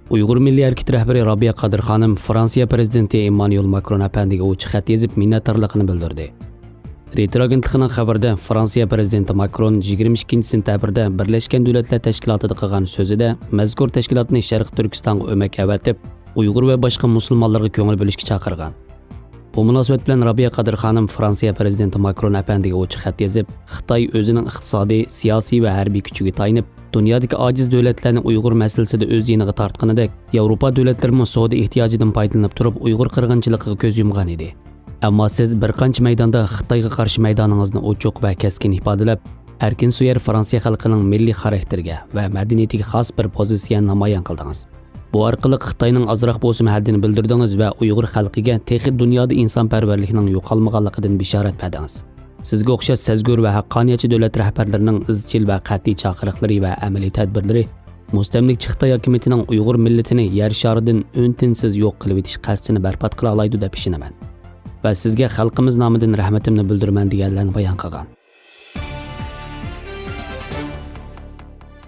Uyg'ur Milliy Harakati rahbari Robiya Qodir xonim Fransiya prezidenti Emmanuel Macron apandiga ochiq xat yozib minnatdorligini bildirdi. Reuters agentligining xabarida Fransiya prezidenti Macron 22-sentabrda Birlashgan Davlatlar Tashkilotida qilgan so'zida mazkur tashkilotni Sharq Turkistonga o'mak avatib, Uyg'ur va boshqa musulmonlarga ko'ngil bo'lishga chaqirgan. Bu munosabat bilan Robiya Qodir xonim Fransiya prezidenti Macron apandiga ochiq xat yozib, Xitoy o'zining iqtisodiy, siyosiy va harbiy kuchiga tayanib, dunyodagi ojiz davlatlarning Uyg'ur masalasida o'z yeniga tortganidek, Yevropa davlatlari savdo ehtiyojidan foydalanib turib Uyg'ur qirg'inchiligiga ko'z yumgan edi. Ammo siz bir qancha maydonda Xitoyga qarshi maydoningizni ochiq va keskin ifodalab, erkin suyar Fransiya xalqining milliy xarakteriga va madaniyatiga xos bir pozitsiyani namoyon qildingiz. Bu orqali Xitoyning ozroq bo'lsa haddini bildirdingiz va Uyg'ur xalqiga texi dunyoda insonparvarlikning yo'qolmaganligidan bishorat berdingiz. Sizga o'xshash sezgur va haqqoniyatchi davlat rahbarlarining izchil va qat'iy chaqiriqlari va amaliy tadbirlari mustamlikchi Xitoy hukumatining Uyg'ur millatini yer sharidan o'ntinsiz yo'q qilib etish qasdini barbod qila oladi deb ishonaman. Va sizga xalqimiz nomidan rahmatimni bildiraman deganlarni bayon qilgan.